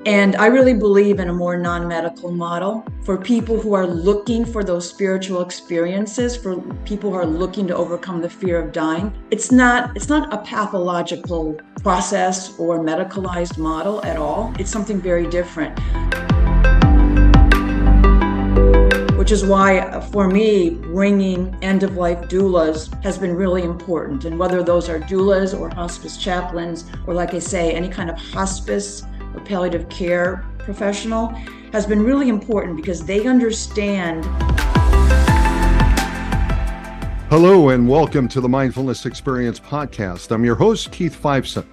And I really believe in a more non-medical model for people who are looking for those spiritual experiences, for people who are looking to overcome the fear of dying. It's not a pathological process or medicalized model at all. It's something very different. Which is why, for me, bringing end-of-life doulas has been really important. And whether those are doulas or hospice chaplains, or like I say, any kind of hospice or palliative care professional, has been really important because they understand. Hello and welcome to the Mindfulness Experience podcast. I'm your host, Keith Fifeson.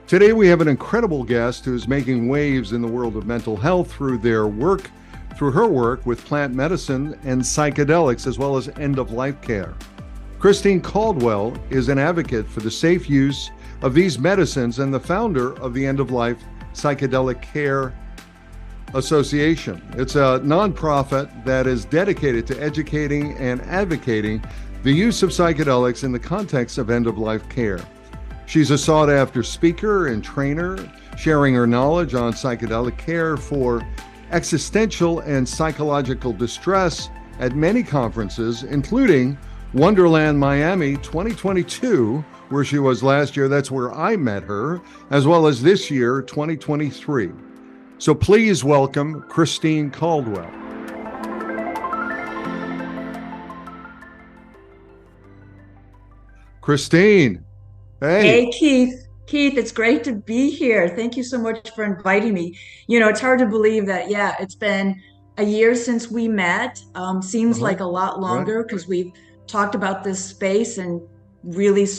Today we have an incredible guest who is making waves in the world of mental health through her work with plant medicine and psychedelics, as well as end-of-life care. Christine Caldwell is an advocate for the safe use of these medicines and the founder of the End-of-Life Psychedelic Care Association. It's a nonprofit that is dedicated to educating and advocating the use of psychedelics in the context of end-of-life care. She's a sought-after speaker and trainer, sharing her knowledge on psychedelic care for existential and psychological distress at many conferences, including Wonderland Miami 2022, where she was last year. That's where I met her, as well as this year, 2023. So please welcome Christine Caldwell. Christine, Hey, Keith. Keith, it's great to be here. Thank you so much for inviting me. You know, it's hard to believe that, it's been a year since we met. Seems like a lot longer because we've talked about this space and really it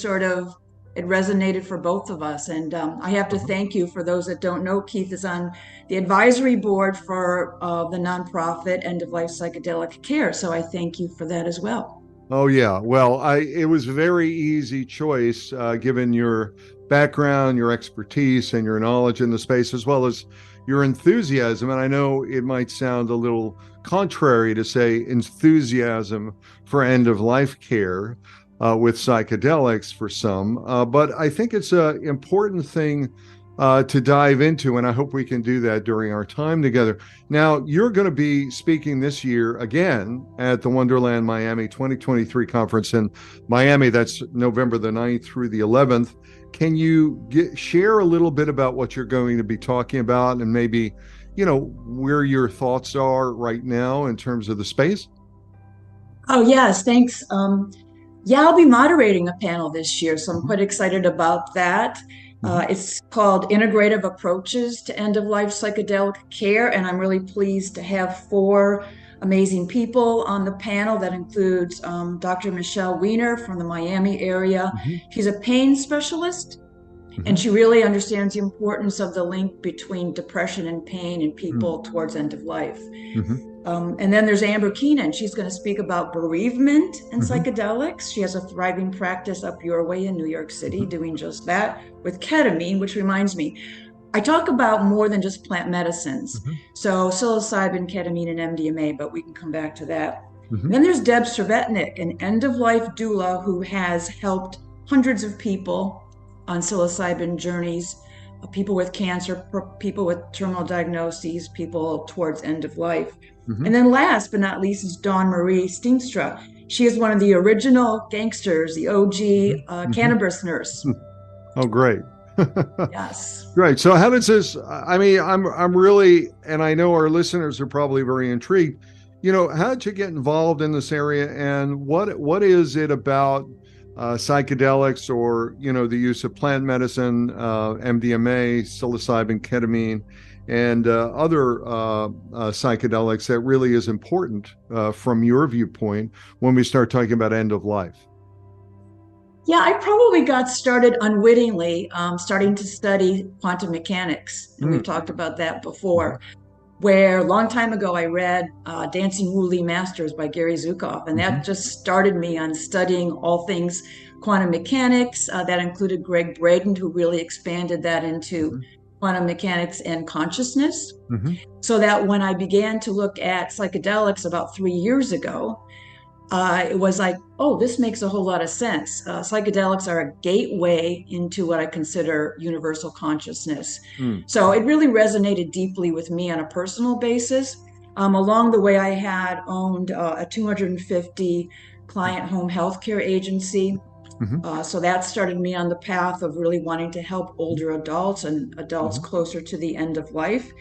resonated for both of us. And I have to thank you. For those that don't know, Keith is on the advisory board for the nonprofit End-of-Life Psychedelic Care. So I thank you for that as well. Oh, yeah. Well, it was a very easy choice given your background, your expertise, and your knowledge in the space, as well as your enthusiasm. And I know it might sound a little contrary to say enthusiasm for end-of-life care with psychedelics for some, but I think it's an important thing to dive into, and I hope we can do that during our time together. Now, you're going to be speaking this year again at the Wonderland Miami 2023 conference in Miami. That's November the 9th through the 11th. Can you share a little bit about what you're going to be talking about and maybe, where your thoughts are right now in terms of the space? Oh, yes. Thanks. I'll be moderating a panel this year, so I'm quite excited about that. It's called Integrative Approaches to End-of-Life Psychedelic Care, and I'm really pleased to have 4 amazing people on the panel. That includes Dr. Michelle Weiner from the Miami area. She's a pain specialist, and she really understands the importance of the link between depression and pain in people towards end of life. And then there's Amber Keenan. She's going to speak about bereavement and psychedelics. She has a thriving practice up your way in New York City doing just that with ketamine, which reminds me, I talk about more than just plant medicines. So psilocybin, ketamine, and MDMA, but we can come back to that. Then there's Deb Servetnik, an end-of-life doula who has helped hundreds of people on psilocybin journeys, people with cancer, people with terminal diagnoses, people towards end of life. And then last but not least is Dawn Marie Steenstra. She is one of the original gangsters, the OG cannabis nurse. Oh, great. Yes. Great. So how does this, I'm really, and I know our listeners are probably very intrigued, how did you get involved in this area, and what is it about psychedelics or, the use of plant medicine, MDMA, psilocybin, ketamine, and other psychedelics that really is important from your viewpoint when we start talking about end of life? Yeah, I probably got started unwittingly, starting to study quantum mechanics. And we've talked about that before, where a long time ago I read Dancing Woolly Masters by Gary Zukav. And that just started me on studying all things quantum mechanics. That included Greg Braden, who really expanded that into quantum mechanics and consciousness. So that when I began to look at psychedelics about 3 years ago, it was like, oh, this makes a whole lot of sense. Psychedelics are a gateway into what I consider universal consciousness. Mm. So it really resonated deeply with me on a personal basis. Along the way, I had owned a 250 client home healthcare agency. Hmm. So that started me on the path of really wanting to help older adults and adults Hmm. closer to the end of life.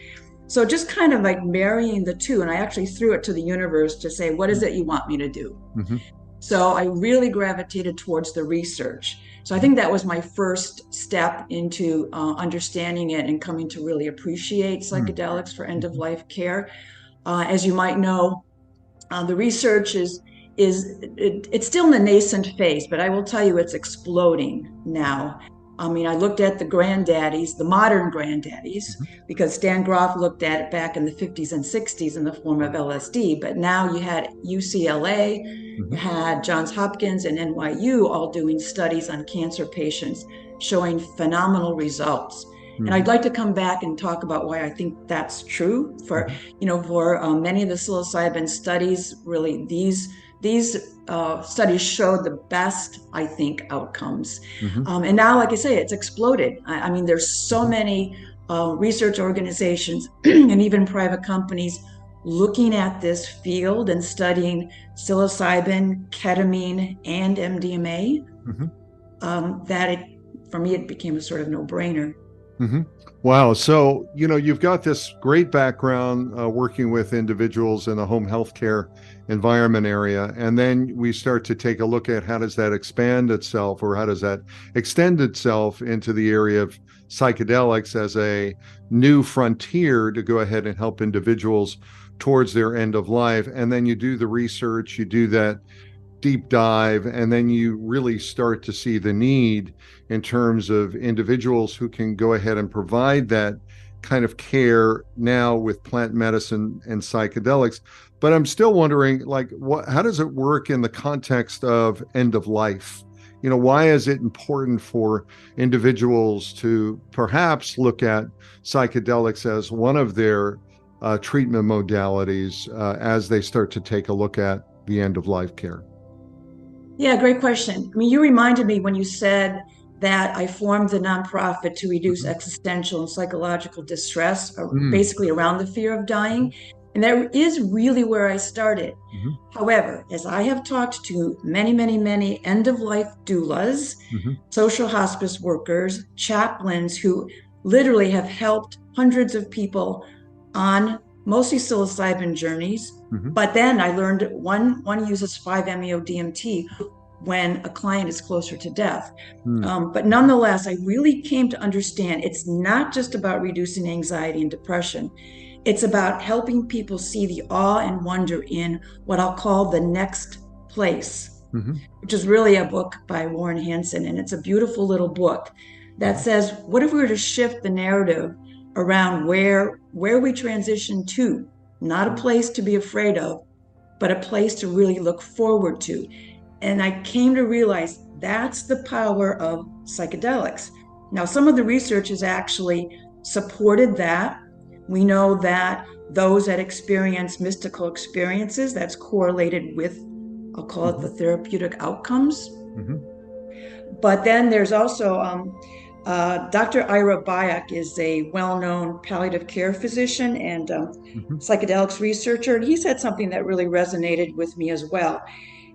So just kind of like marrying the two. And I actually threw it to the universe to say, what is it you want me to do? Hmm. So I really gravitated towards the research. So I think that was my first step into understanding it and coming to really appreciate psychedelics for end of life care. As you might know, the research it's still in the nascent phase, but I will tell you it's exploding now. I mean, I looked at the granddaddies, the modern granddaddies, because Stan Grof looked at it back in the 50s and 60s in the form of LSD, but now you had UCLA, you Hmm. had Johns Hopkins and NYU all doing studies on cancer patients showing phenomenal results. And I'd Hmm. like to come back and talk about why I think that's true. For many of the psilocybin studies, really these studies showed the best, I think, outcomes. Hmm. And now, like I say, it's exploded. I mean, there's so many research organizations and even private companies looking at this field and studying psilocybin, ketamine, and MDMA. Hmm. For me, it became a sort of no-brainer. Hmm. Wow. So, you've got this great background working with individuals in the home healthcare environment area. And then we start to take a look at how does that expand itself, or how does that extend itself into the area of psychedelics as a new frontier to go ahead and help individuals towards their end of life. And then you do the research, you do that deep dive, and then you really start to see the need in terms of individuals who can go ahead and provide that kind of care now with plant medicine and psychedelics. But I'm still wondering, like, how does it work in the context of end of life? Why is it important for individuals to perhaps look at psychedelics as one of their treatment modalities as they start to take a look at the end of life care? Yeah, great question. I mean, you reminded me when you said that I formed the nonprofit to reduce Mhm. existential and psychological distress, Mm. basically around the fear of dying. And that is really where I started. Mhm. However, as I have talked to many, many, many end of life doulas, Mhm. social hospice workers, chaplains who literally have helped hundreds of people on mostly psilocybin journeys. Mhm. But then I learned one uses 5-MeO-DMT when a client is closer to death. Mm. But nonetheless, I really came to understand it's not just about reducing anxiety and depression. It's about helping people see the awe and wonder in what I'll call the next place, Mhm. which is really a book by Warren Hansen. And it's a beautiful little book that Mhm. says, what if we were to shift the narrative around where we transition to, not a place to be afraid of, but a place to really look forward to. And I came to realize that's the power of psychedelics. Now, some of the research has actually supported that. We know that those that experience mystical experiences, that's correlated with, I'll call it the Mhm. therapeutic outcomes. Mhm. But then there's also Dr. Ira Byock is a well-known palliative care physician and Mhm. psychedelics researcher. And he said something that really resonated with me as well.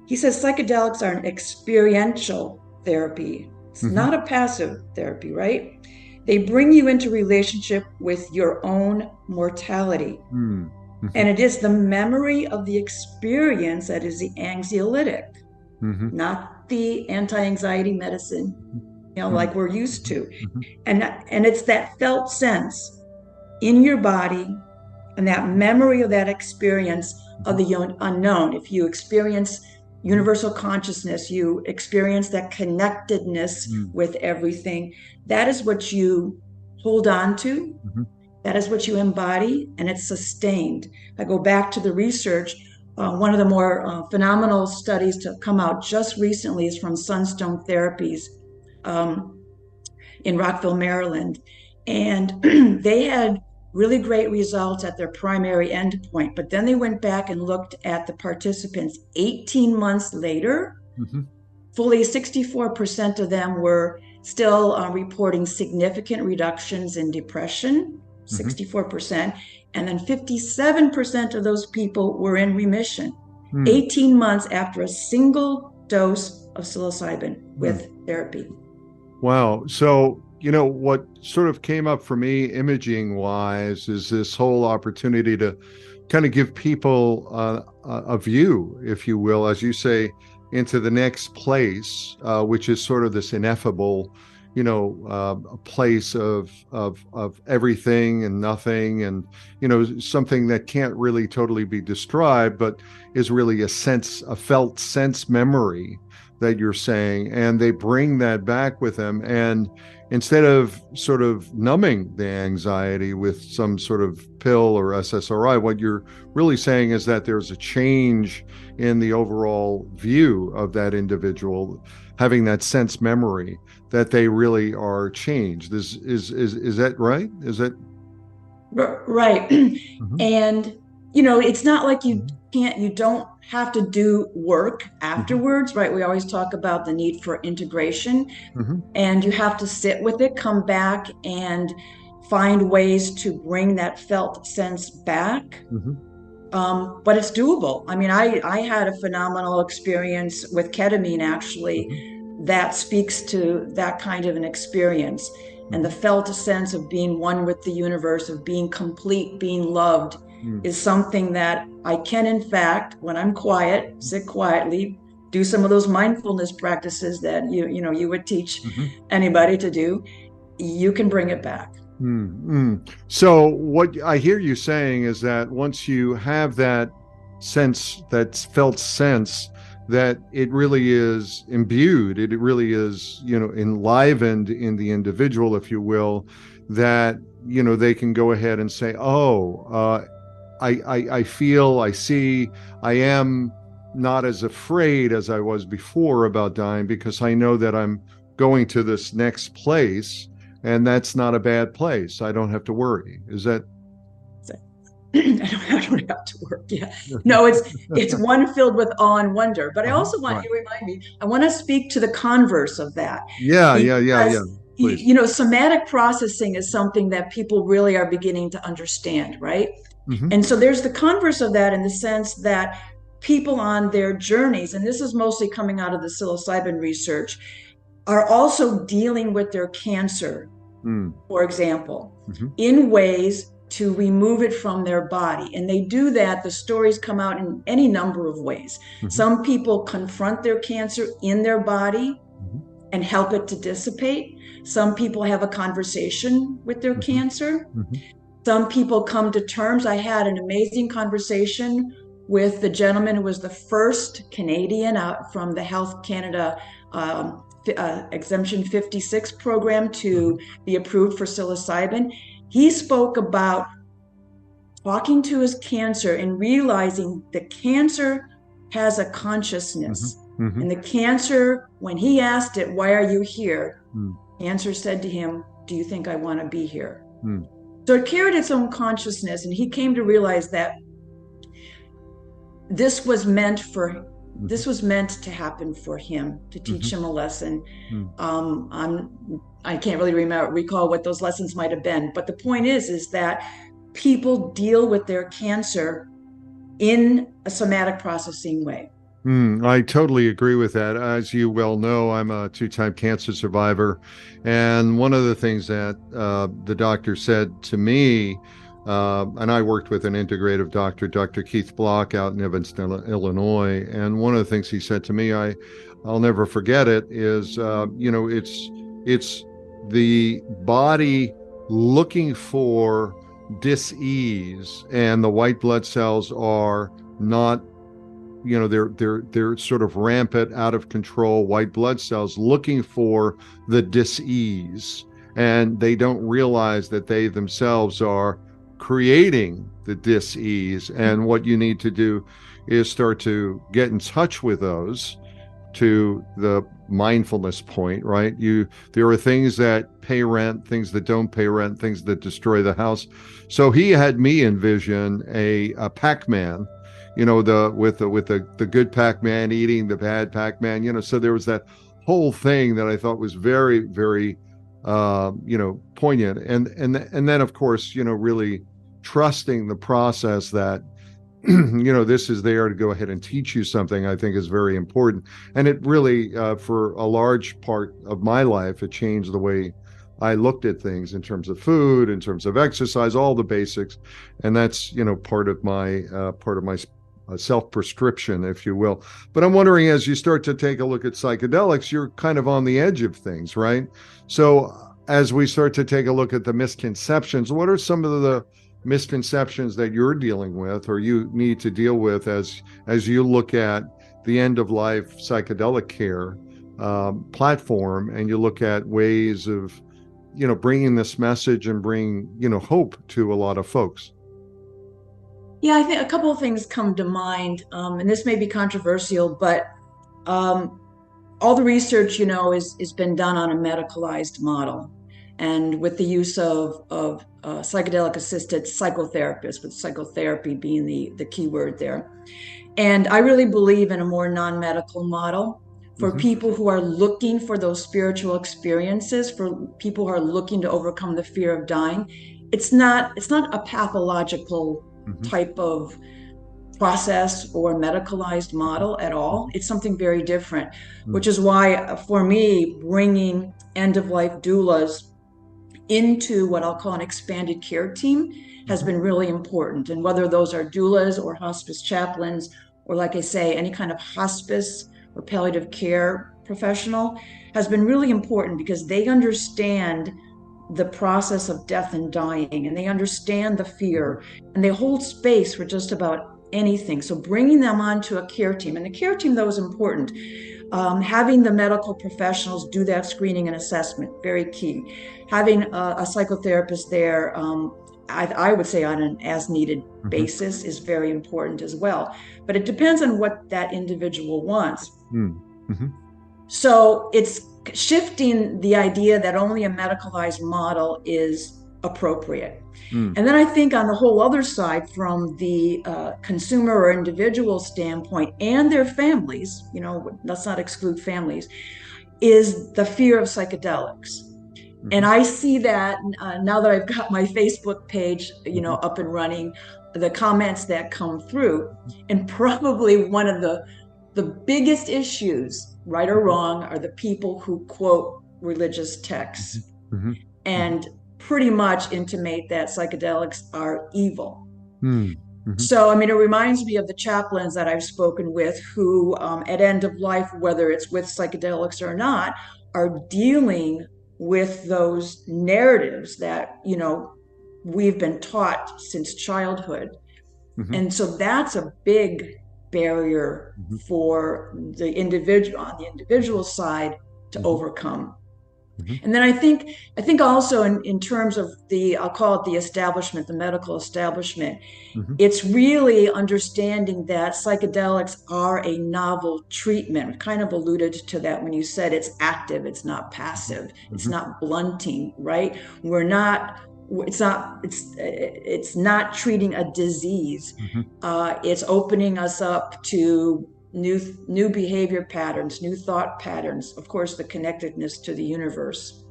He says psychedelics are an experiential therapy. It's Mhm. not a passive therapy, right? They bring you into relationship with your own mortality. Mm. And Mhm. it is the memory of the experience that is the anxiolytic, Mhm. not the anti-anxiety medicine, Mhm. like we're used Mhm. to. Mhm. And it's that felt sense in your body and that memory of that experience of Mhm. the unknown. If you experience Mhm. universal consciousness, you experience that connectedness Mm. with everything. That is what you hold on to. Mhm. That is what you embody, and it's sustained. I go back to the research. One of the more phenomenal studies to come out just recently is from Sunstone Therapies um, in Rockville, Maryland. And they had really great results at their primary endpoint. But then they went back and looked at the participants 18 months later. Mm-hmm. Fully 64% of them were still reporting significant reductions in depression, 64%, and then 57% of those people were in remission 18 months after a single dose of psilocybin with therapy. Wow. So, what sort of came up for me imaging wise is this whole opportunity to kind of give people a view, if you will, as you say, into the next place, which is sort of this ineffable, a place of everything and nothing, and something that can't really totally be described, but is really a felt sense memory that you're saying, and they bring that back with them. And instead of sort of numbing the anxiety with some sort of pill or SSRI, what you're really saying is that there's a change in the overall view of that individual, having that sense memory that they really are changed. Is that right? Is that right? And it's not like you don't have to do work afterwards, right? We always talk about the need for integration, and you have to sit with it, come back and find ways to bring that felt sense back. But it's doable. I mean, I had a phenomenal experience with ketamine, actually, that speaks to that kind of an experience. And the felt sense of being one with the universe, of being complete, being loved, is something that I can, in fact, when I'm quiet, sit quietly, do some of those mindfulness practices that you would teach anybody to do. You can bring it back. So what I hear you saying is that once you have that sense, that felt sense, that it really is imbued, it really is, enlivened in the individual, if you will, that, they can go ahead and say, I feel, I see, I am not as afraid as I was before about dying, because I know that I'm going to this next place, and that's not a bad place. I don't have to worry. Is that? I don't have to work. Yeah. No, it's one filled with awe and wonder. But I also want you to remind me, I want to speak to the converse of that. Yeah. Please. Somatic processing is something that people really are beginning to understand, right? And so there's the converse of that, in the sense that people on their journeys, and this is mostly coming out of the psilocybin research, are also dealing with their cancer, for example, in ways to remove it from their body. And they do that, the stories come out in any number of ways. Some people confront their cancer in their body and help it to dissipate. Some people have a conversation with their cancer. Some people come to terms. I had an amazing conversation with the gentleman who was the first Canadian out from the Health Canada Exemption 56 program to be approved for psilocybin. He spoke about talking to his cancer and realizing the cancer has a consciousness. And the cancer, when he asked it, "Why are you here?" Cancer said to him, "Do you think I want to be here?" So it carried its own consciousness, and he came to realize that this was meant to happen for him, to teach him a lesson. I can't really recall what those lessons might have been, but the point is that people deal with their cancer in a somatic processing way. I totally agree with that. As you well know, I'm a 2-time cancer survivor. And one of the things that the doctor said to me, and I worked with an integrative doctor, Dr. Keith Block, out in Evanston, Illinois. And one of the things he said to me, I'll never forget it, is, it's the body looking for dis-ease, and the white blood cells are not, they're sort of rampant, out of control white blood cells looking for the dis-ease, and they don't realize that they themselves are creating the dis-ease. And what you need to do is start to get in touch with those, to the mindfulness point, right? There are things that pay rent, things that don't pay rent, things that destroy the house. So he had me envision a Pac-Man, with the good Pac-Man eating the bad Pac-Man, so there was that whole thing that I thought was very, very poignant. And then of course, really trusting the process that this is there to go ahead and teach you something, I think is very important. And it really, for a large part of my life, it changed the way I looked at things in terms of food, in terms of exercise, all the basics. And that's, part of my self-prescription, if you will. But I'm wondering, as you start to take a look at psychedelics, you're kind of on the edge of things, right? So as we start to take a look at the misconceptions, what are some of the misconceptions that you're dealing with or you need to deal with as you look at the end of life psychedelic care platform, and you look at ways of bringing this message and bring hope to a lot of folks? Yeah, I think a couple of things come to mind, and this may be controversial, but all the research is been done on a medicalized model, and with the use of psychedelic assisted psychotherapists, with psychotherapy being the key word there. And I really believe in a more non-medical model for people who are looking for those spiritual experiences, for people who are looking to overcome the fear of dying. It's not a pathological type of process or medicalized model at all. It's something very different, which is why for me, bringing end-of-life doulas into what I'll call an expanded care team has been really important. And whether those are doulas or hospice chaplains, or like I say, any kind of hospice or palliative care professional, has been really important because they understand the process of death and dying, and they understand the fear, and they hold space for just about anything. So bringing them onto a care team, and the care team, though, is important. Having the medical professionals do that screening and assessment, very key. Having a psychotherapist there, I would say on an as-needed basis, is very important as well. But it depends on what that individual wants. So it's shifting the idea that only a medicalized model is appropriate. And then I think on the whole other side, from the consumer or individual standpoint and their families, let's not exclude families, is the fear of psychedelics. And I see that now that I've got my Facebook page, up and running, the comments that come through, and probably one of the biggest issues, right or wrong, are the people who quote religious texts and pretty much intimate that psychedelics are evil. So, it reminds me of the chaplains that I've spoken with who, at end of life, whether it's with psychedelics or not, are dealing with those narratives that, we've been taught since childhood. And so that's a big barrier for the individual, on the individual side, to overcome. And then I think also in terms of I'll call it the establishment, the medical establishment, it's really understanding that psychedelics are a novel treatment. Kind of alluded to that when you said it's active, it's not passive, it's not blunting, right? It's not treating a disease. It's opening us up to new behavior patterns, new thought patterns, of course, the connectedness to the universe.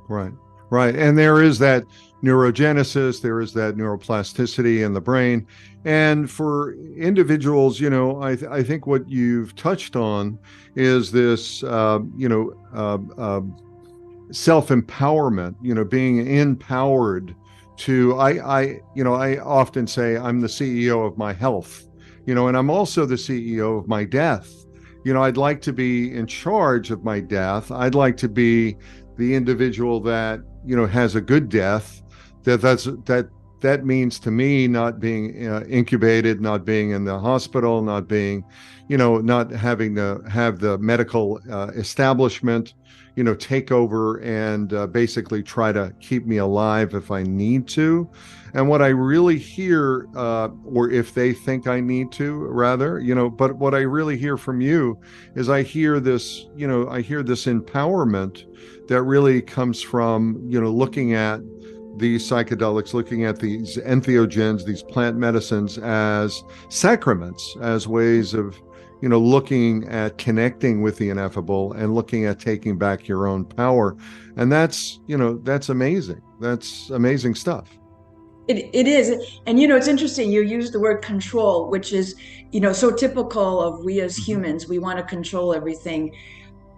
Right. And there is that neurogenesis, there is that neuroplasticity in the brain. And for individuals, I think what you've touched on is this, self-empowerment, being empowered to, I often say I'm the CEO of my health. And I'm also the CEO of my death. I'd like to be in charge of my death. I'd like to be the individual that, has a good death, that that means to me not being incubated, not being in the hospital, not being, not having to have the medical establishment, take over and basically try to keep me alive if I need to. And what I really hear, or if they think I need to, rather, but what I really hear from you is I hear this empowerment that really comes from, looking at these psychedelics, looking at these entheogens, these plant medicines as sacraments, as ways of, looking at connecting with the ineffable and looking at taking back your own power. And that's amazing. That's amazing stuff. It is. And, it's interesting. You use the word control, which is, so typical of we as humans. We want to control everything.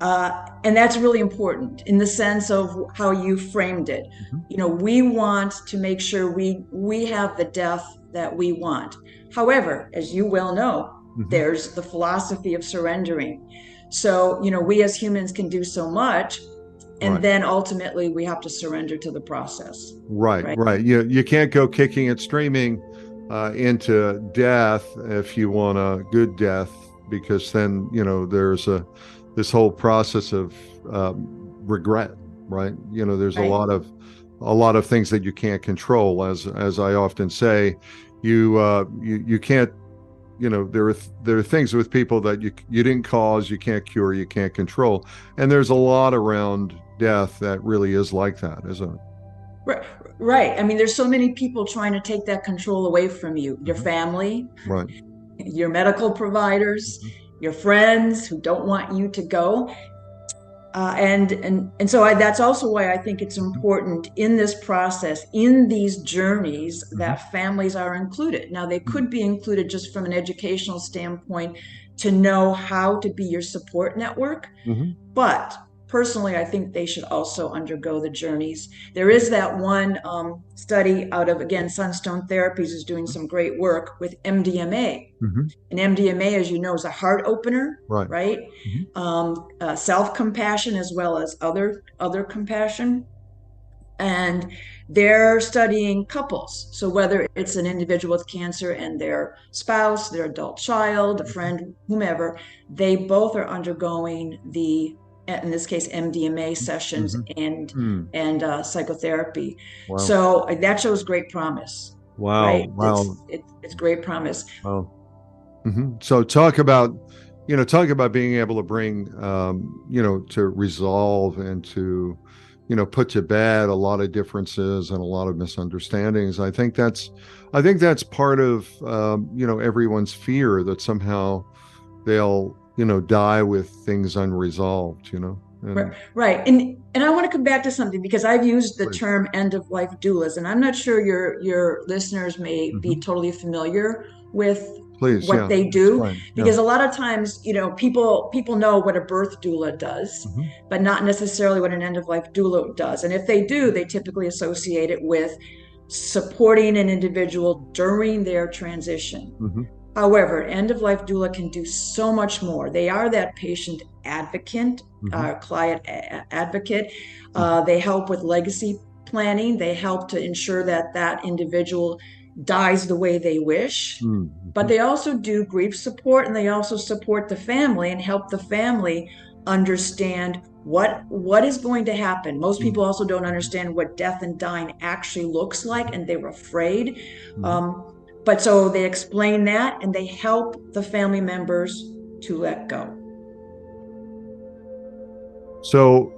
And that's really important in the sense of how you framed it. We want to make sure we have the death that we want. However, as you well know, there's the philosophy of surrendering. So, we as humans can do so much, and then ultimately we have to surrender to the process. Right. You can't go kicking and screaming into death if you want a good death, because then, there's this whole process of regret, right? There's a lot of things that you can't control. As I often say, you can't, there are things with people that you didn't cause, you can't cure, you can't control. And there's a lot around death that really is like that, isn't it? Right. I mean, there's so many people trying to take that control away from you, your family, your medical providers, your friends who don't want you to go. And so that's also why I think it's important in this process, in these journeys, that families are included. Now, they could be included just from an educational standpoint to know how to be your support network. But personally, I think they should also undergo the journeys. There is that one study out of, again, Sunstone Therapies is doing some great work with MDMA. And MDMA, as you know, is a heart opener, right? Self-compassion as well as other compassion. And they're studying couples. So whether it's an individual with cancer and their spouse, their adult child, a friend, whomever, they both are undergoing in this case, MDMA sessions and psychotherapy. So that shows great promise. Right? It's great promise. So talk about being able to bring, to resolve and to, put to bed a lot of differences and a lot of misunderstandings. I think that's part of, everyone's fear that somehow they'll, die with things unresolved, Right. And I want to come back to something, because I've used the term end of life doulas, and I'm not sure your listeners may be totally familiar with what they do, because a lot of times, people know what a birth doula does, but not necessarily what an end of life doula does. And if they do, they typically associate it with supporting an individual during their transition. However, end-of-life doula can do so much more. They are that patient advocate, client advocate. They help with legacy planning. They help to ensure that that individual dies the way they wish. But they also do grief support, and they also support the family and help the family understand what is going to happen. Most people also don't understand what death and dying actually looks like, and they're afraid. But so they explain that, and they help the family members to let go. So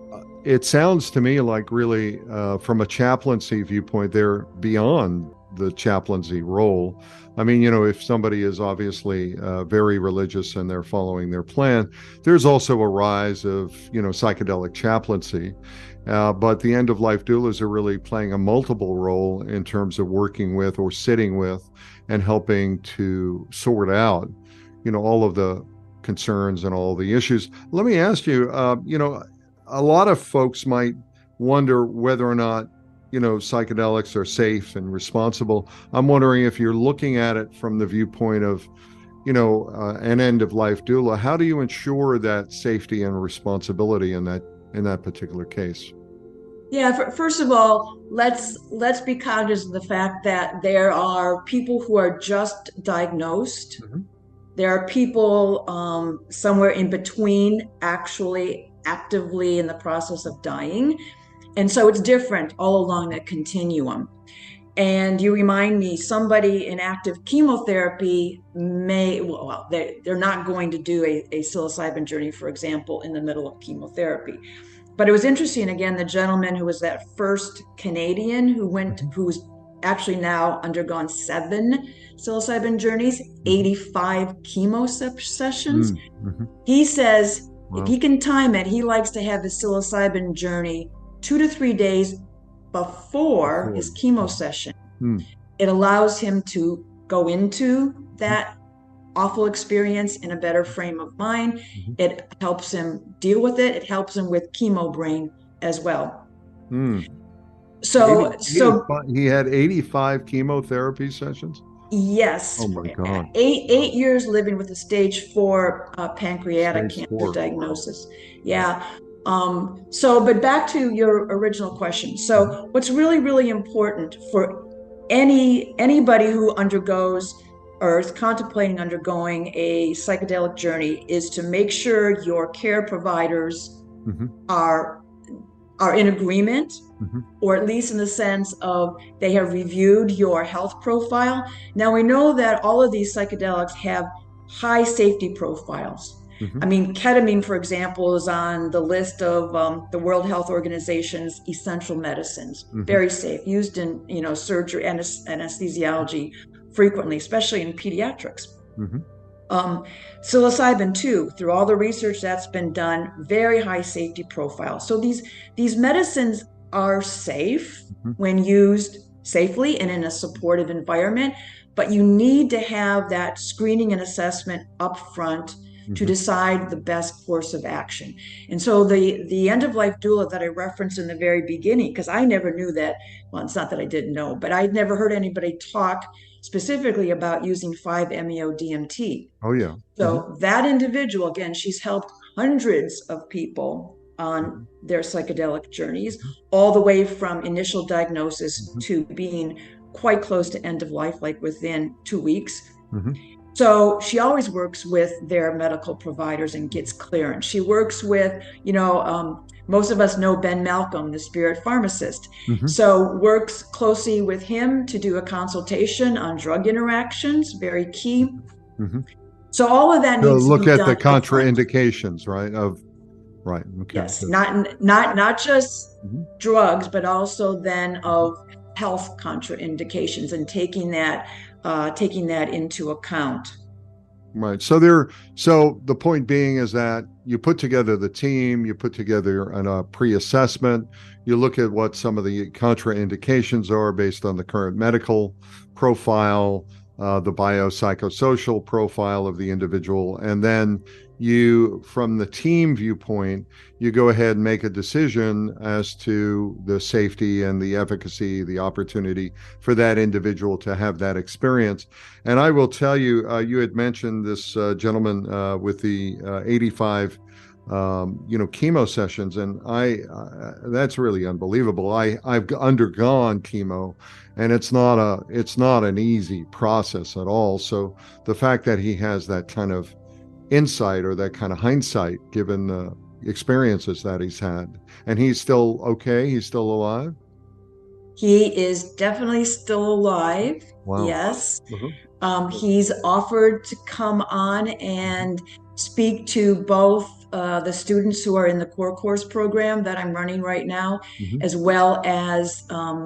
it sounds to me like really from a chaplaincy viewpoint, they're beyond the chaplaincy role. I mean, if somebody is obviously very religious and they're following their plan, there's also a rise of, psychedelic chaplaincy. But the end-of-life doulas are really playing a multiple role in terms of working with or sitting with and helping to sort out, all of the concerns and all the issues. Let me ask you, a lot of folks might wonder whether or not, psychedelics are safe and responsible. I'm wondering if you're looking at it from the viewpoint of, an end-of-life doula. How do you ensure that safety and responsibility in that particular case? Yeah, first of all, let's be cognizant of the fact that there are people who are just diagnosed. Mhm. There are people somewhere in between, actually actively in the process of dying. And so it's different all along that continuum. And you remind me, somebody in active chemotherapy may, well, they're not going to do a psilocybin journey, for example, in the middle of chemotherapy. But it was interesting, again, the gentleman who was that first Canadian Mhm. who's actually now undergone 7 psilocybin journeys, Mhm. 85 chemo sessions. Mm. Mhm. He says if Wow. he can time it, he likes to have his psilocybin journey 2 to 3 days before Before. his chemo session. Mm. It allows him to go into Mhm. that awful experience in a better frame of mind. Mhm. It helps him deal with it. It helps him with chemo brain as well. Mm. So, 85, he had 85 chemotherapy sessions. Oh yes, my God. eight Wow. years living with a stage 4 pancreatic Stage cancer 4. Wow. diagnosis. Wow. Yeah. But back to your original question. Mhm. So, what's really, really important for anybody who undergoes or is contemplating undergoing a psychedelic journey is to make sure your care providers Mhm. are are in agreement, Mhm. or at least in the sense of they have reviewed your health profile. Now, we know that all of these psychedelics have high safety profiles. Mhm. I mean, ketamine, for example, is on the list of the World Health Organization's essential medicines. Mhm. Very safe, used in surgery and anesthesiology frequently, especially in pediatrics. Mhm. Um, Psilocybin too, through all the research that's been done, very high safety profile. So these medicines are safe Mhm. when used safely and in a supportive environment, but you need to have that screening and assessment up front to Mhm. decide the best course of action. And so the end of life doula that I referenced in the very beginning, because I never knew that, well, it's not that I didn't know, but I'd never heard anybody talk specifically about using 5-MeO DMT. Oh yeah. Mhm. So that individual, again, she's helped hundreds of people on Mhm. their psychedelic journeys, Mhm. all the way from initial diagnosis Mhm. to being quite close to end of life, like within 2 weeks. Mhm. So she always works with their medical providers and gets clearance. She works with, most of us know Ben Malcolm, the spirit pharmacist. Mhm. So works closely with him to do a consultation on drug interactions, very key. Mhm. So all of that So needs to look be at the done upfront. contraindications, right? Right. Okay. Yes, Good. not just Mhm. drugs, but also then Mhm. of health contraindications and taking that into account. Right. So the point being is that you put together the team, you put together a pre-assessment, you look at what some of the contraindications are based on the current medical profile, the biopsychosocial profile of the individual, and then you, from the team viewpoint, you go ahead and make a decision as to the safety and the efficacy, the opportunity for that individual to have that experience. And I will tell you, you had mentioned this gentleman with the 85, chemo sessions, and that's really unbelievable. I've undergone chemo, and it's not an easy process at all. So the fact that he has that kind of insight or that kind of hindsight, given the experiences that he's had, and he's still okay, he's still alive. He is definitely still alive. Wow. Yes. Uh-huh. He's offered to come on and speak to both the students who are in the core course program that I'm running right now, Mm-hmm. as well as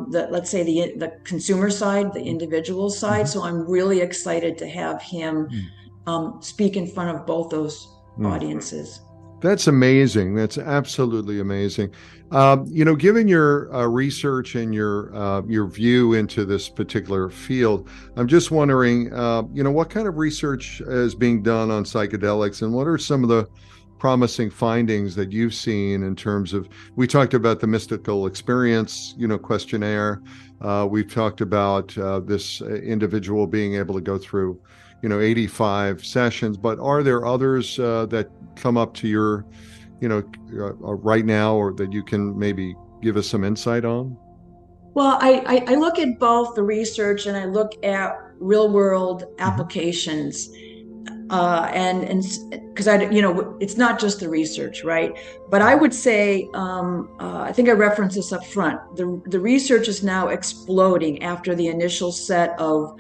let's say the consumer side, the individual side. Mm-hmm. So I'm really excited to have him speak in front of both those Mm-hmm. audiences. That's amazing. That's absolutely amazing. Given your research and your view into this particular field, I'm just wondering, what kind of research is being done on psychedelics, and what are some of the promising findings that you've seen in terms of? We talked about the mystical experience, questionnaire. We've talked about this individual being able to go through, 85 sessions. But are there others that come up to your, right now, or that you can maybe give us some insight on? Well, I look at both the research and I look at real world applications. And because it's not just the research, right? But I would say, I think I referenced this up front. The research is now exploding after the initial set of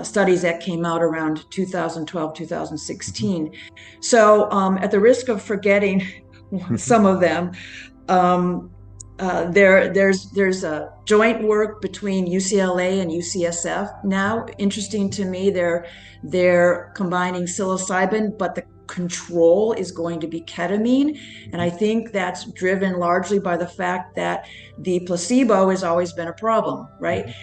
studies that came out around 2012, 2016. So, at the risk of forgetting some of them, there's a joint work between UCLA and UCSF now. Interesting to me, they're combining psilocybin, but the control is going to be ketamine. And I think that's driven largely by the fact that the placebo has always been a problem, right?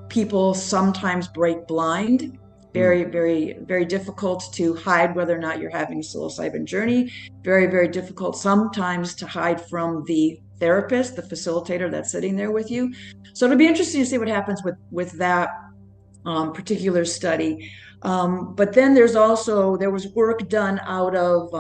People sometimes break blind. Very, very, very difficult to hide whether or not you're having a psilocybin journey. Very, very difficult sometimes to hide from the therapist, the facilitator that's sitting there with you. So it'll be interesting to see what happens with that particular study. But then there was work done out of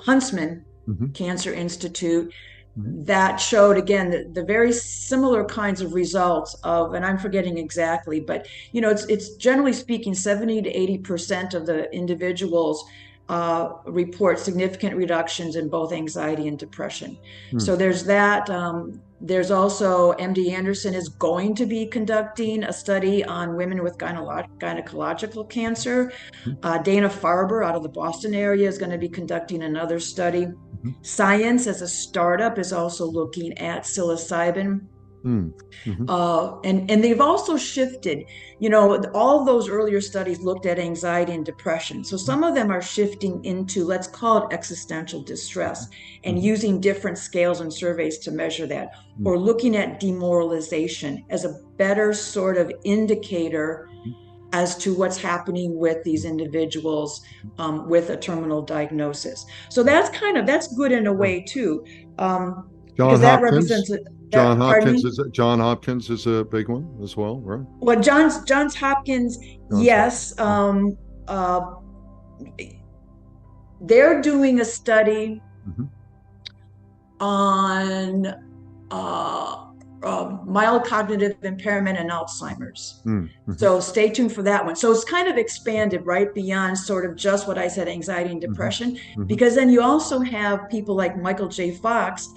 Huntsman Cancer Institute that showed, again, the very similar kinds of results of, and I'm forgetting exactly, but it's generally speaking 70 to 80% of the individuals report significant reductions in both anxiety and depression. So there's that. There's also MD Anderson is going to be conducting a study on women with gynecological cancer. Dana-Farber out of the Boston area is going to be conducting another study. Science as a startup is also looking at psilocybin. And they've also shifted, all of those earlier studies looked at anxiety and depression. So some of them are shifting into, let's call it existential distress, and using different scales and surveys to measure that, or looking at demoralization as a better sort of indicator as to what's happening with these individuals with a terminal diagnosis. So that's good in a way too. Because that represents John Hopkins is a big one as well, right? Well, Johns Hopkins, yes. They're doing a study on mild cognitive impairment and Alzheimer's. So stay tuned for that one. So it's kind of expanded right beyond sort of just what I said, anxiety and depression, because then you also have people like Michael J. Fox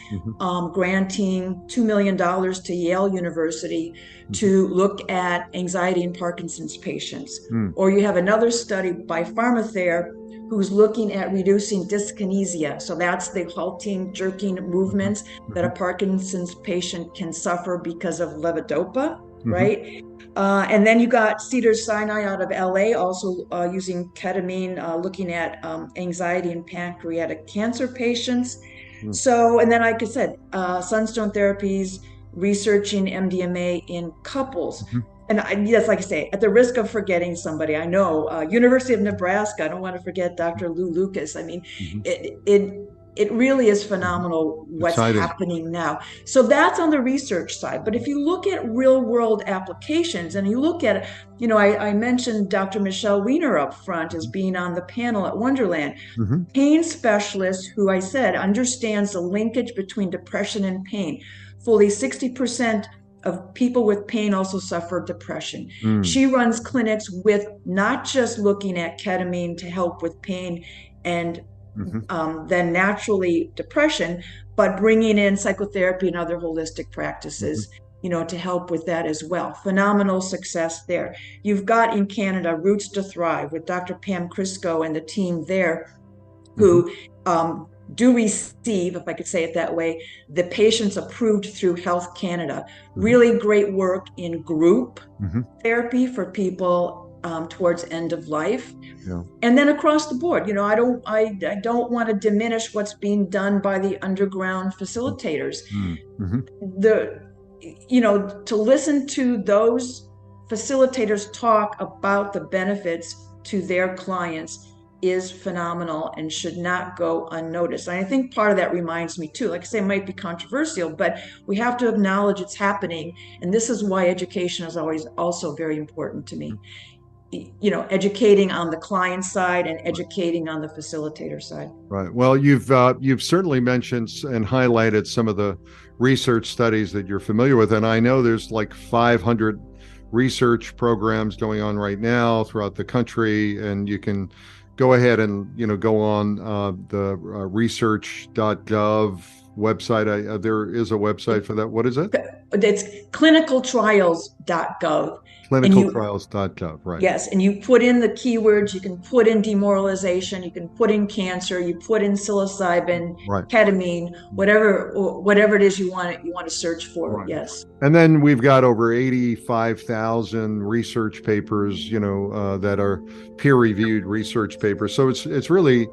granting $2 million to Yale University to look at anxiety in Parkinson's patients. Or you have another study by PharmaTher who's looking at reducing dyskinesia. So that's the halting, jerking movements that a Parkinson's patient can suffer because of levodopa, right? And then you got Cedars-Sinai out of LA also using ketamine, looking at anxiety in pancreatic cancer patients. So, and then like I said, Sunstone Therapies researching MDMA in couples. And yes, like I say, at the risk of forgetting somebody, I know University of Nebraska, I don't want to forget Dr. Lou Lucas. I mean, it really is phenomenal what's happening now. So that's on the research side. But if you look at real world applications and you look at, I mentioned Dr. Michelle Weiner up front as being on the panel at Wonderland, pain specialist who I said understands the linkage between depression and pain. Fully 60% of people with pain also suffer depression. She runs clinics with not just looking at ketamine to help with pain and then naturally depression, but bringing in psychotherapy and other holistic practices, to help with that as well. Phenomenal success there. You've got in Canada Roots to Thrive with Dr. Pam Crisco and the team there who do receive, if I could say it that way, the patients approved through Health Canada. Really great work in group therapy for people towards end of life. And then across the board, I don't want to diminish what's being done by the underground facilitators. To listen to those facilitators talk about the benefits to their clients is phenomenal and should not go unnoticed. And I think part of that reminds me too, like I say, it might be controversial, but we have to acknowledge it's happening. And this is why education is always also very important to me. educating on the client side and educating on the facilitator side. Right. Well, you've certainly mentioned and highlighted some of the research studies that you're familiar with, and I know there's like 500 research programs going on right now throughout the country, and you can go ahead and go on the research.gov website. There is a website for that. What is it? It's clinicaltrials.gov. Clinicaltrials.gov, right. Yes, and you put in the keywords. You can put in demoralization, you can put in cancer, you put in psilocybin, right, ketamine, whatever it is you want to search for. Right. Yes. And then we've got over 85,000 research papers, that are peer-reviewed research papers. So it's really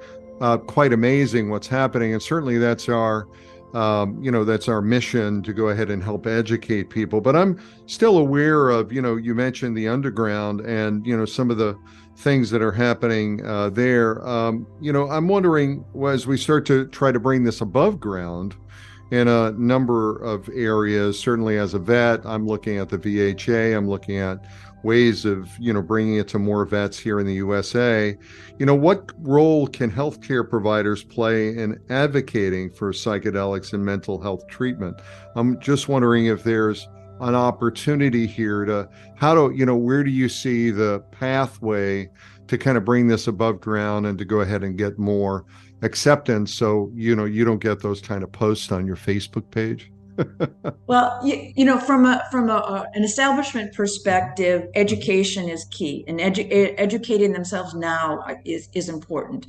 quite amazing what's happening, and certainly that's our that's our mission, to go ahead and help educate people. But I'm still aware of, you mentioned the underground and, some of the things that are happening there. I'm wondering, as we start to try to bring this above ground in a number of areas, certainly as a vet, I'm looking at the VHA, I'm looking at ways of, bringing it to more vets here in the USA. What role can healthcare providers play in advocating for psychedelics and mental health treatment? I'm just wondering if there's an opportunity here to, where do you see the pathway to kind of bring this above ground and to go ahead and get more acceptance, so, you don't get those kind of posts on your Facebook page? Well, from an establishment perspective, education is key, and educating themselves now is important.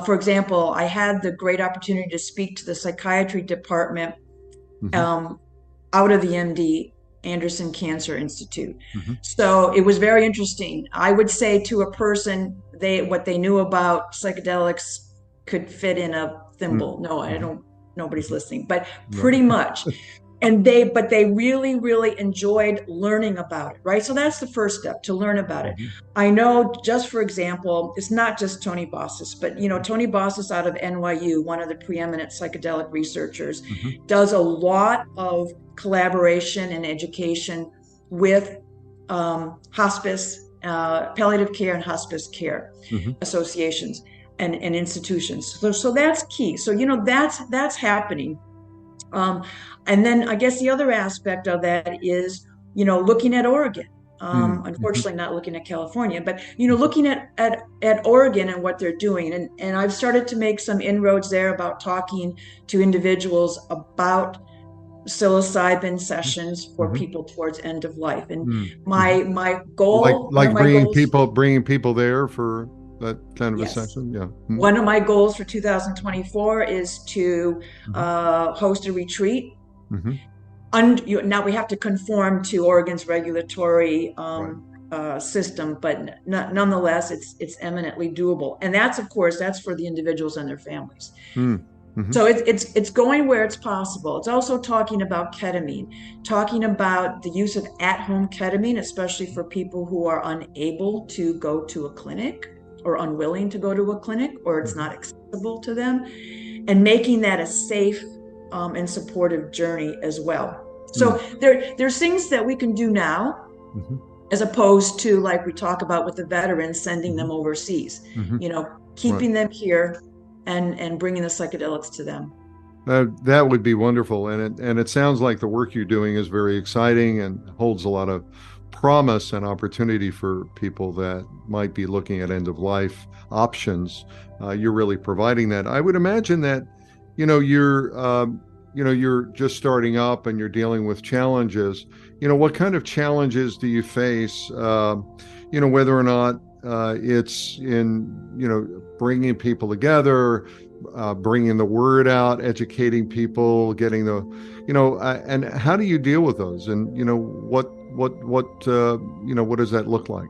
For example, I had the great opportunity to speak to the psychiatry department out of the MD Anderson Cancer Institute. So it was very interesting. I would say to a person, what they knew about psychedelics could fit in a thimble. No, I don't. Nobody's listening, but pretty much. And they really, really enjoyed learning about it, right? So that's the first step, to learn about it. I know, just for example, it's not just Tony Bossis, but Tony Bossis out of NYU, one of the preeminent psychedelic researchers, does a lot of collaboration and education with hospice, palliative care and hospice care associations and institutions. So that's key. So, that's happening. And then I guess the other aspect of that is, looking at Oregon. Unfortunately, not looking at California, but, looking at Oregon and what they're doing. And I've started to make some inroads there about talking to individuals about psilocybin sessions for people towards end of life. And my goal, like bringing people there for that kind of a session. Yeah. One of my goals for 2024 is to host a retreat. Now we have to conform to Oregon's regulatory system, but nonetheless, it's eminently doable. And that's for the individuals and their families. So it's going where it's possible. It's also talking about ketamine, talking about the use of at-home ketamine, especially for people who are unable to go to a clinic, or unwilling to go to a clinic, or it's not accessible to them, and making that a safe and supportive journey as well. So there's things that we can do now, as opposed to, like we talk about with the veterans, sending them overseas, keeping them here and bringing the psychedelics to them. That would be wonderful. And it sounds like the work you're doing is very exciting and holds a lot of promise and opportunity for people that might be looking at end of life options. You're really providing that. I would imagine that, you're just starting up and you're dealing with challenges. What kind of challenges do you face? Whether or not it's in, bringing people together, bringing the word out, educating people, getting and how do you deal with those? And, what does that look like?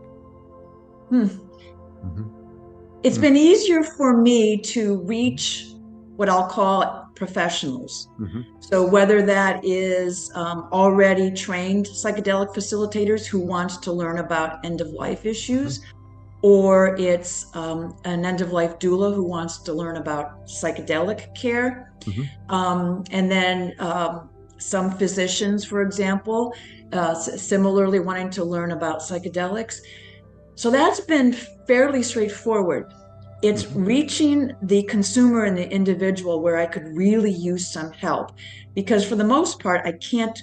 It's been easier for me to reach what I'll call professionals. So whether that is already trained psychedelic facilitators who want to learn about end-of-life issues, or it's an end-of-life doula who wants to learn about psychedelic care, and then some physicians, for example, similarly wanting to learn about psychedelics. So that's been fairly straightforward. It's reaching the consumer and the individual where I could really use some help, because for the most part, I can't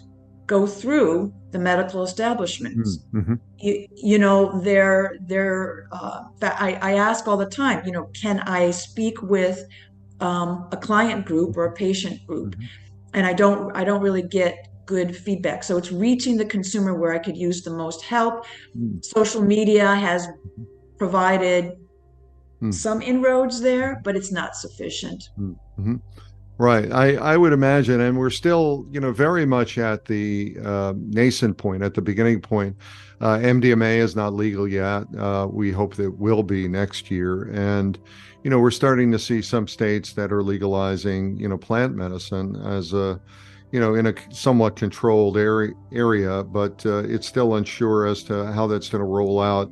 go through the medical establishments. Mm-hmm. I ask all the time, can I speak with a client group or a patient group? Mm-hmm. And I don't really get good feedback. So it's reaching the consumer where I could use the most help. Mm-hmm. Social media has provided Mm-hmm. some inroads there, but it's not sufficient. Mm-hmm. Right. I would imagine, and we're still, very much at the nascent point, at the beginning point. MDMA is not legal yet. We hope that it will be next year. And, we're starting to see some states that are legalizing, plant medicine as a, in a somewhat controlled area, but it's still unsure as to how that's going to roll out,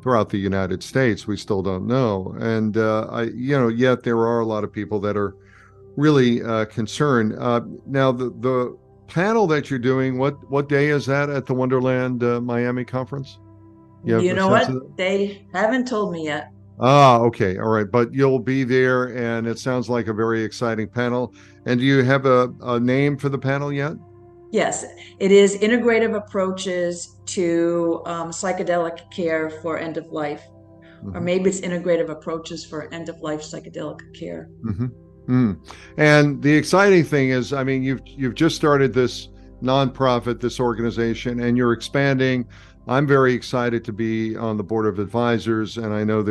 throughout the United States. We still don't know. And, yet there are a lot of people that are really concerned. Now, the panel that you're doing, what day is that at the Wonderland Miami conference? You know what? They haven't told me yet. Ah, okay. All right. But you'll be there, and it sounds like a very exciting panel. And do you have a name for the panel yet? Yes, it is integrative approaches to psychedelic care for end of life, or maybe it's integrative approaches for end of life psychedelic care. Mm-hmm. Mm. And the exciting thing is, I mean, you've just started this nonprofit, this organization, and you're expanding. I'm very excited to be on the board of advisors, and I know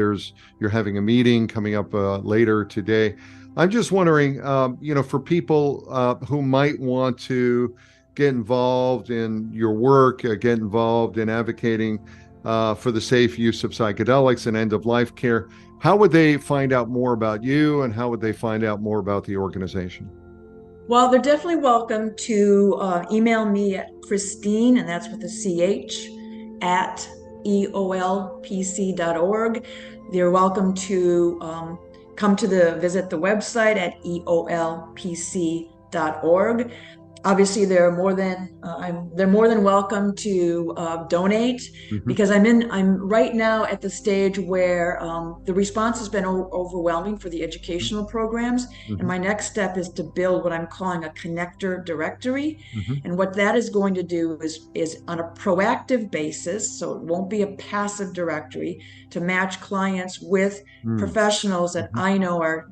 you're having a meeting coming up later today. I'm just wondering, for people who might want to get involved in your work, get involved in advocating for the safe use of psychedelics and end-of-life care, how would they find out more about you, and how would they find out more about the organization? Well, they're definitely welcome to email me at Christine, and that's with a CH, at eolpc.org. They're welcome to come visit the website at eolpc.org. Obviously, they're more than welcome to donate, because I'm right now at the stage where the response has been overwhelming for the educational programs, and my next step is to build what I'm calling a connector directory. And what that is going to do is on a proactive basis, so it won't be a passive directory, to match clients with professionals that I know are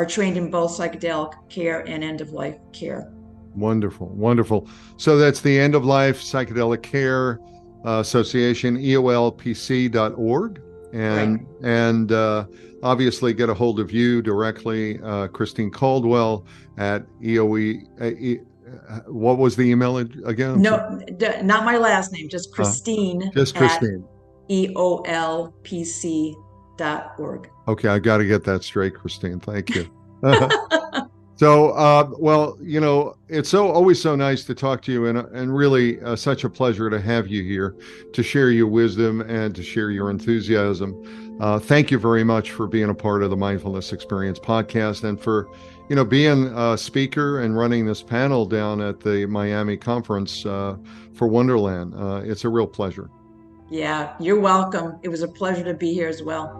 trained in both psychedelic care and end-of-life care. Wonderful, wonderful. So that's the End of Life Psychedelic Care Association, eolpc.org, and obviously get a hold of you directly, Christine Caldwell at EOE. What was the email again? No, not my last name, just Christine. Just Christine. At eolpc.org. Okay, I got to get that straight, Christine. Thank you. So, it's always so nice to talk to you, and really such a pleasure to have you here to share your wisdom and to share your enthusiasm. Thank you very much for being a part of the Mindfulness Experience podcast, and for, being a speaker and running this panel down at the Miami conference for Wonderland. It's a real pleasure. Yeah, you're welcome. It was a pleasure to be here as well.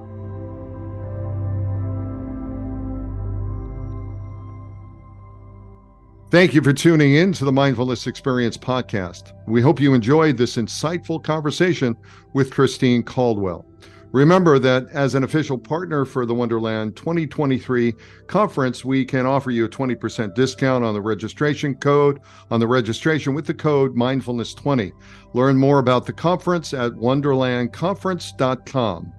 Thank you for tuning in to the Mindfulness Experience podcast. We hope you enjoyed this insightful conversation with Christine Caldwell. Remember that as an official partner for the Wonderland 2023 conference, we can offer you a 20% discount on the registration with the code Mindfulness20. Learn more about the conference at wonderlandconference.com.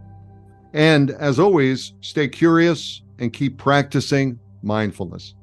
And as always, stay curious and keep practicing mindfulness.